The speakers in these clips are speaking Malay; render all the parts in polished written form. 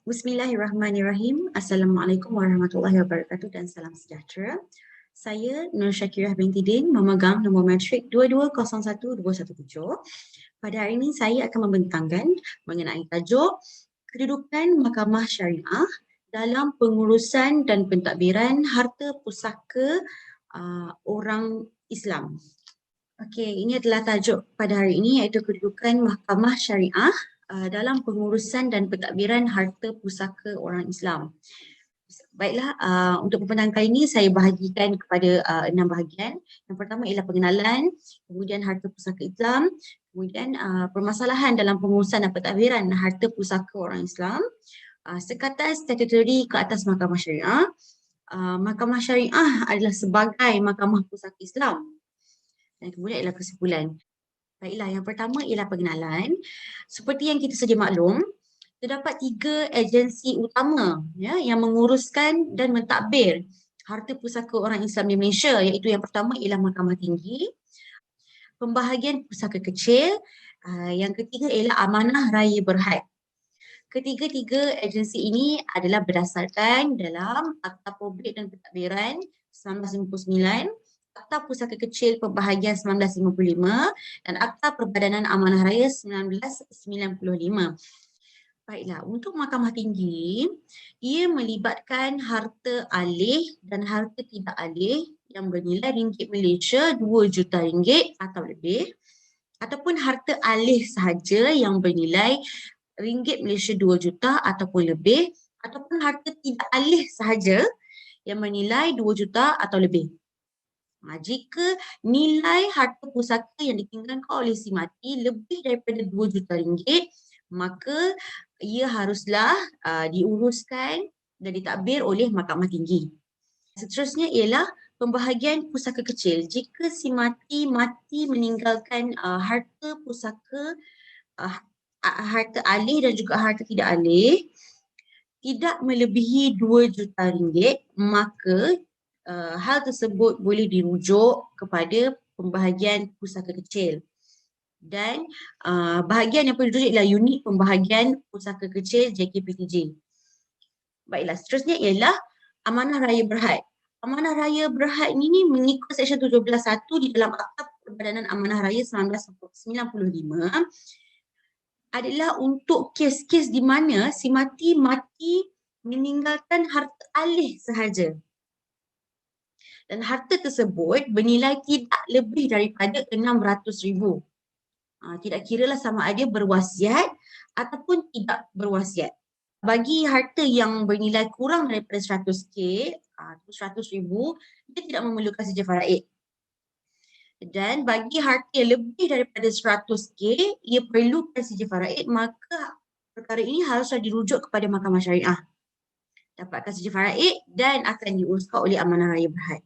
Bismillahirrahmanirrahim. Assalamualaikum warahmatullahi wabarakatuh dan salam sejahtera. Saya Nur Syakirah binti Din memegang nombor matrik 2201217. Pada hari ini saya akan membentangkan mengenai tajuk kedudukan Mahkamah Syariah dalam pengurusan dan pentadbiran harta pusaka orang Islam. Okey, ini adalah tajuk pada hari ini iaitu kedudukan Mahkamah Syariah dalam pengurusan dan pentadbiran harta pusaka orang Islam. Baiklah, untuk pembentangan kali ini saya bahagikan kepada 6 bahagian. Yang pertama ialah pengenalan, kemudian harta pusaka Islam, kemudian permasalahan dalam pengurusan dan pentadbiran harta pusaka orang Islam, sekatan statutory ke atas Mahkamah Syariah. Mahkamah Syariah adalah sebagai Mahkamah Pusaka Islam. Dan kemudian ialah kesimpulan. Baiklah, yang pertama ialah pengenalan. Seperti yang kita sedia maklum, terdapat 3 agensi utama yang menguruskan dan mentadbir harta pusaka orang Islam di Malaysia, iaitu yang pertama ialah Mahkamah Tinggi, Pembahagian Pusaka Kecil, yang ketiga ialah Amanah Raya Berhad. Ketiga-tiga agensi ini adalah berdasarkan dalam Akta Probit dan Pentadbiran 1959, Akta Pusaka Kecil Pembahagian 1955 dan Akta Perbadanan Amanah Raya 1995. Baiklah, untuk Mahkamah Tinggi, ia melibatkan harta alih dan harta tidak alih yang bernilai ringgit Malaysia 2 juta ringgit atau lebih, ataupun harta alih sahaja yang bernilai ringgit Malaysia 2 juta ataupun lebih, ataupun harta tidak alih sahaja yang bernilai 2 juta atau lebih. Jika nilai harta pusaka yang ditinggalkan oleh si mati lebih daripada 2 juta ringgit, maka ia haruslah diuruskan dan ditadbir oleh Mahkamah Tinggi. Seterusnya ialah pembahagian pusaka kecil. Jika si mati meninggalkan harta pusaka, harta alih dan juga harta tidak alih tidak melebihi 2 juta ringgit, maka hal tersebut boleh dirujuk kepada pembahagian pusaka kecil. Dan bahagian yang perlu dirujuk ialah unit pembahagian pusaka kecil JKPTJ. Baiklah, seterusnya ialah Amanah Raya Berhad. Amanah Raya Berhad ini mengikut Seksyen 17.1 di dalam Akta Perbadanan Amanah Raya 1995 adalah untuk kes-kes di mana si mati meninggalkan harta alih sahaja. Dan harta tersebut bernilai tidak lebih daripada 600,000. Tidak kiralah sama ada berwasiat ataupun tidak berwasiat. Bagi harta yang bernilai kurang daripada 100K, 100,000, dia tidak memerlukan sijil faraid. Dan bagi harta yang lebih daripada 100K, ia perlukan sijil faraid, maka perkara ini haruslah dirujuk kepada Mahkamah Syariah. Dapatkan sijil faraid dan akan diuruskan oleh Amanah Raya Berhad.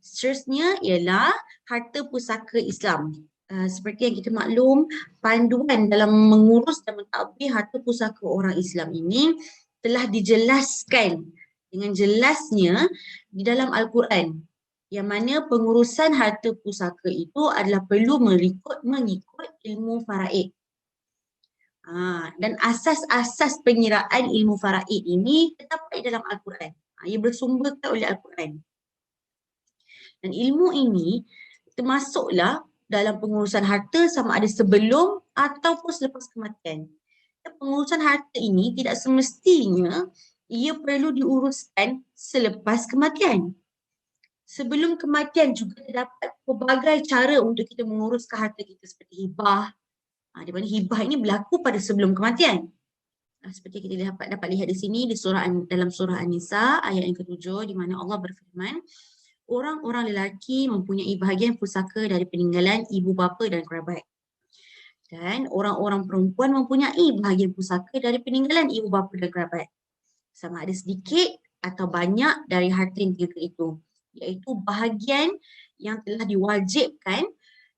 Seterusnya ialah harta pusaka Islam. Seperti yang kita maklum, panduan dalam mengurus dan mentadbir harta pusaka orang Islam ini telah dijelaskan dengan jelasnya di dalam Al-Quran, yang mana pengurusan harta pusaka itu adalah perlu mengikut ilmu faraid. Dan asas-asas pengiraan ilmu faraid ini terdapat dalam Al-Quran. Ia bersumberkan oleh Al-Quran. Dan ilmu ini termasuklah dalam pengurusan harta sama ada sebelum ataupun selepas kematian. Dan pengurusan harta ini tidak semestinya ia perlu diuruskan selepas kematian. Sebelum kematian juga terdapat pelbagai cara untuk kita menguruskan harta kita seperti hibah. Di mana hibah ini berlaku pada sebelum kematian. Seperti kita dapat lihat di sini dalam surah An-Nisa ayat yang ke-7 di mana Allah berfirman, orang-orang lelaki mempunyai bahagian pusaka dari peninggalan ibu bapa dan kerabat. Dan orang-orang perempuan mempunyai bahagian pusaka dari peninggalan ibu bapa dan kerabat. Sama ada sedikit atau banyak dari harta yang tiga itu. Iaitu bahagian yang telah diwajibkan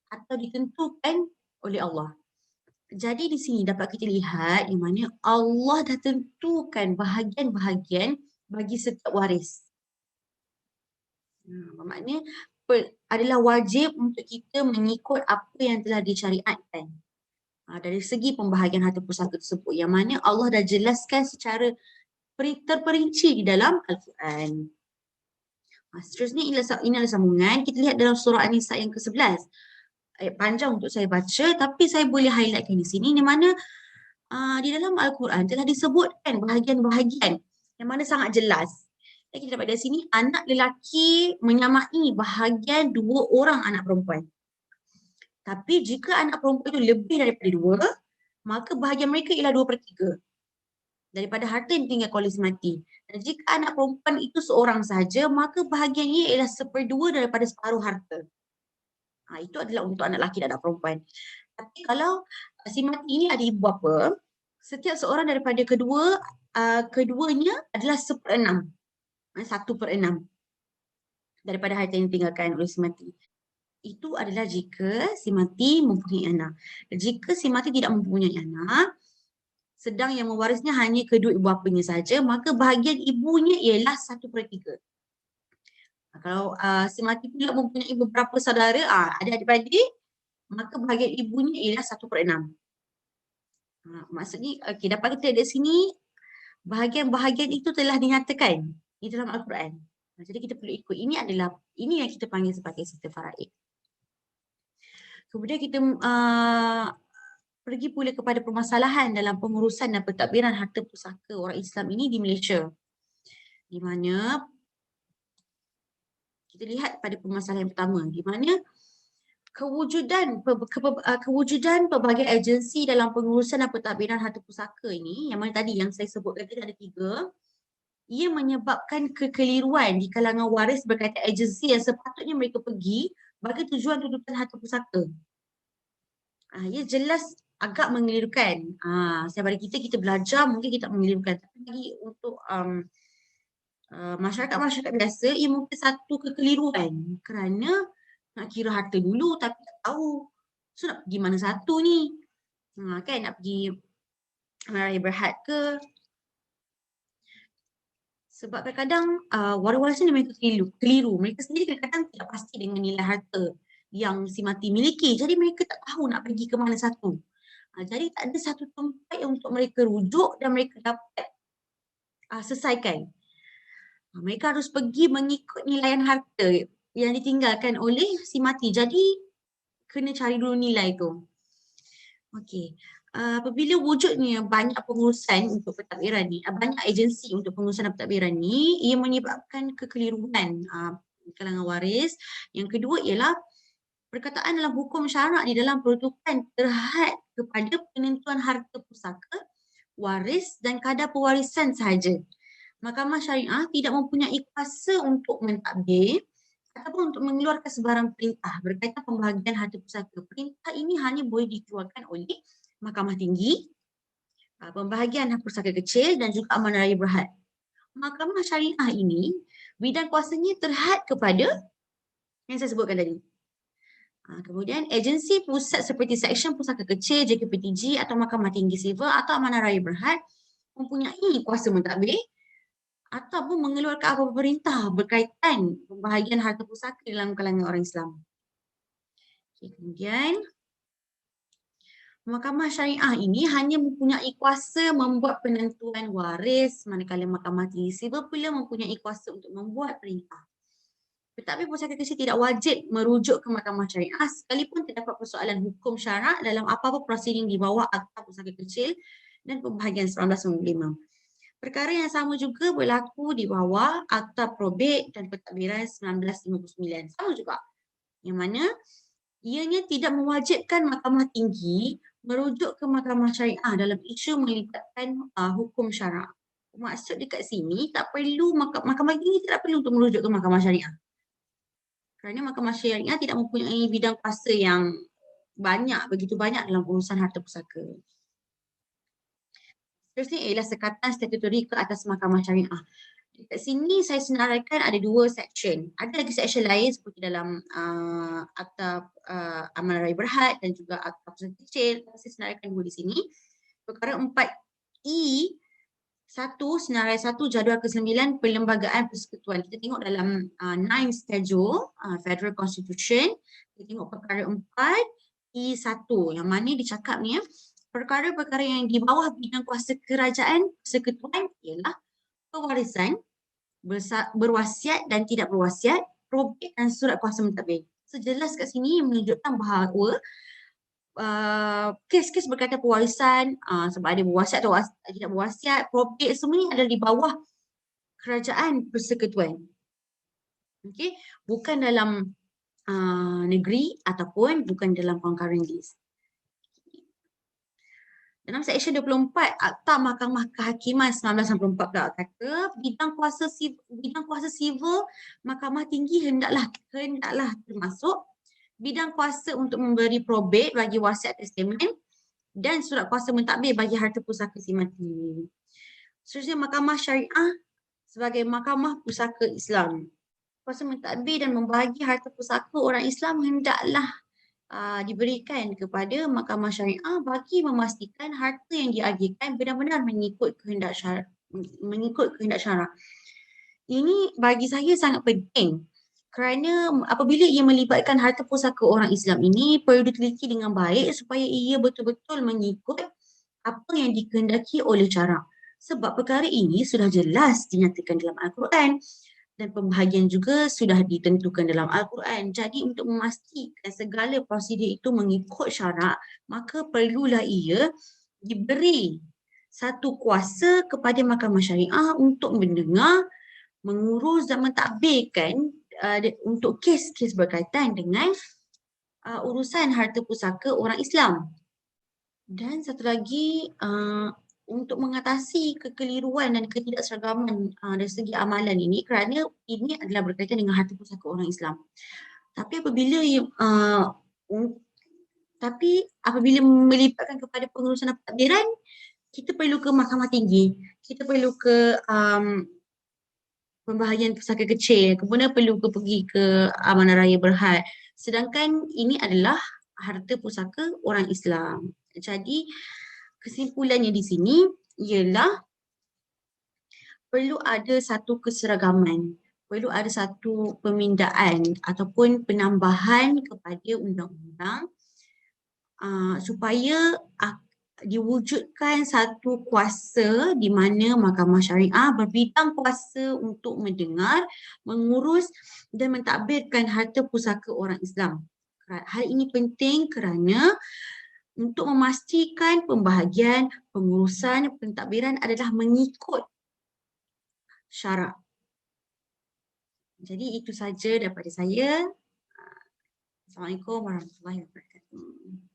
atau ditentukan oleh Allah. Jadi di sini dapat kita lihat di mana Allah dah tentukan bahagian-bahagian bagi setiap waris. Maknanya adalah wajib untuk kita mengikut apa yang telah disyariatkan. dari segi pembahagian harta pusaka tersebut, yang mana Allah dah jelaskan secara terperinci di dalam Al-Quran. Seterusnya ini adalah sambungan. Kita lihat dalam surah An-Nisa yang ke-11. Ayat panjang untuk saya baca, tapi saya boleh highlightkan di sini, di mana di dalam Al-Quran telah disebutkan bahagian-bahagian yang mana sangat jelas. Dan kita dapat dari sini, anak lelaki menyamai bahagian 2 orang anak perempuan. Tapi jika anak perempuan itu lebih daripada 2, maka bahagian mereka ialah 2/3 daripada harta yang ditinggalkan oleh si mati. Dan jika anak perempuan itu seorang sahaja, maka bahagiannya ialah 1/2 daripada separuh harta. Itu adalah untuk anak lelaki dan anak perempuan. Tapi kalau si mati ini ada ibu bapa, setiap seorang daripada keduanya adalah 1/6. 1/6 daripada harta yang ditinggalkan oleh si mati. Itu adalah jika si mati mempunyai anak. Jika si mati tidak mempunyai anak, sedang yang mewarisnya hanya kedua ibu bapanya saja, maka bahagian ibunya ialah 1/3. Kalau si mati pula mempunyai beberapa saudara, ada adik-beradik, maka bahagian ibunya ialah 1/6. Maksudnya, dapat kita dari sini, bahagian-bahagian itu telah dinyatakan di dalam Al-Quran. Jadi kita perlu ikut. Ini yang kita panggil sebagai sifat faraid. Kemudian kita pergi pula kepada permasalahan dalam pengurusan dan pentadbiran harta pusaka orang Islam ini di Malaysia. Di mana kita lihat pada permasalahan yang pertama, di mana kewujudan pelbagai agensi dalam pengurusan dan pentadbiran harta pusaka ini, yang mana tadi yang saya sebutkan tadi ada 3, ia menyebabkan kekeliruan di kalangan waris berkaitan agensi yang sepatutnya mereka pergi bagi tujuan tuntutan harta pusaka. Ia jelas agak mengelirukan. Sebab kita belajar mungkin kita mengelirukan. Tapi bagi untuk masyarakat biasa, ia mungkin satu kekeliruan kerana nak kira harta dulu tapi tak tahu. So nak pergi mana satu ni? Kan nak pergi Raya Berhad ke? Sebab kadang-kadang waris-waris ni mereka keliru. Mereka sendiri kadang-kadang tidak pasti dengan nilai harta yang si mati miliki. Jadi mereka tak tahu nak pergi ke mana satu. Jadi tak ada satu tempat untuk mereka rujuk dan mereka dapat selesaikan. Mereka harus pergi mengikut nilaian harta yang ditinggalkan oleh si mati. Jadi kena cari dulu nilai tu. Okey. Apabila wujudnya banyak pengurusan untuk pentadbiran ni, banyak agensi untuk pengurusan dan pentadbiran ni, ia menyebabkan kekeliruan di kalangan waris. Yang kedua ialah perkataan dalam hukum syarak di dalam peruntukan terhad kepada penentuan harta pusaka, waris dan kadar pewarisan sahaja. Mahkamah Syariah tidak mempunyai kuasa untuk mentadbir ataupun untuk mengeluarkan sebarang perintah berkaitan pembahagian harta pusaka. Perintah ini hanya boleh dikeluarkan oleh Mahkamah Tinggi, pembahagian harta pusaka kecil dan juga Amanah Raya Berhad. Mahkamah Syariah ini bidang kuasanya terhad kepada yang saya sebutkan tadi. Kemudian agensi pusat seperti Seksyen Pusaka Kecil, JKPTG atau Mahkamah Tinggi Sivil atau Amanah Raya Berhad mempunyai kuasa mentadbir ataupun mengeluarkan apa-apa perintah berkaitan pembahagian harta pusaka dalam kalangan orang Islam. Kemudian Mahkamah Syariah ini hanya mempunyai kuasa membuat penentuan waris, manakala Mahkamah Tinggi Sivil pula mempunyai kuasa untuk membuat perintah. Tetapi pusaka kecil tidak wajib merujuk ke Mahkamah Syariah sekalipun terdapat persoalan hukum syarak dalam apa-apa prosiding di bawah Akta Pusaka Kecil dan Pembahagian 1995. Perkara yang sama juga berlaku di bawah Akta Probate dan Pentadbiran 1959. Sama juga. Yang mana ianya tidak mewajibkan Mahkamah Tinggi merujuk ke Mahkamah Syariah dalam isu melibatkan hukum syarak. Maksud dekat sini tak perlu Mahkamah Tinggi tidak perlu untuk merujuk ke Mahkamah Syariah. Kerana Mahkamah Syariah tidak mempunyai bidang kuasa yang begitu banyak dalam urusan harta pusaka. Seterusnya ialah sekatan statutory ke atas Mahkamah Syariah. Dekat sini saya senaraikan ada 2 seksyen. Ada lagi seksyen lain seperti dalam Akta Amanah Raya Berhad dan juga Akta Pusaka Kecil. Saya senaraikan 2 di sini. Perkara 4E 1, senarai 1, jadual ke-9 perlembagaan persekutuan. Kita tengok dalam 9 schedule Federal Constitution. Kita tengok perkara 4 I1 yang mana dicakap ni perkara-perkara yang di bawah bidang kuasa kerajaan, persekutuan ialah pewarisan, berwasiat dan tidak berwasiat, probate dan surat kuasa mentadbir. Sejelas kat sini menunjukkan bahawa kes-kes berkaitan pewarisan, sebab ada berwasiat atau tidak berwasiat, probate, semua ni adalah di bawah kerajaan persekutuan. Okey, bukan dalam negeri ataupun bukan dalam concurrent list. Dalam Seksyen 24 Akta Mahkamah Kehakiman 1994 pula kata bidang kuasa sivil Mahkamah Tinggi hendaklah termasuk bidang kuasa untuk memberi probate bagi wasiat testament dan surat kuasa mentadbir bagi harta pusaka si mati. Seterusnya Mahkamah Syariah sebagai Mahkamah Pusaka Islam. Kuasa mentadbir dan membahagi harta pusaka orang Islam hendaklah diberikan kepada Mahkamah Syariah bagi memastikan harta yang diagihkan benar-benar mengikut kehendak syarak. Ini bagi saya sangat penting kerana apabila ia melibatkan harta pusaka orang Islam ini perlu diteliti dengan baik supaya ia betul-betul mengikut apa yang dikehendaki oleh syarak. Sebab perkara ini sudah jelas dinyatakan dalam Al-Quran dan pembahagian juga sudah ditentukan dalam Al-Quran. Jadi untuk memastikan segala prosedur itu mengikut syarak, maka perlulah ia diberi satu kuasa kepada Mahkamah Syariah untuk mendengar, mengurus dan mentadbirkan untuk kes-kes berkaitan dengan urusan harta pusaka orang Islam. Dan satu lagi, untuk mengatasi kekeliruan dan ketidakseragaman dari segi amalan ini kerana ini adalah berkaitan dengan harta pusaka orang Islam. Tapi apabila melibatkan kepada pengurusan pentadbiran, kita perlu ke mahkamah tinggi, kita perlu ke pembahagian pusaka kecil, kemudian perlu pergi ke Amanah Raya Berhad. Sedangkan ini adalah harta pusaka orang Islam. Jadi kesimpulannya di sini ialah perlu ada satu keseragaman, perlu ada satu pemindaan ataupun penambahan kepada undang-undang supaya diwujudkan satu kuasa di mana Mahkamah Syariah berbidang kuasa untuk mendengar, mengurus dan mentadbirkan harta pusaka orang Islam. Hal ini penting kerana untuk memastikan pembahagian, pengurusan, pentadbiran adalah mengikut syarak. Jadi itu saja daripada saya. Assalamualaikum warahmatullahi wabarakatuh.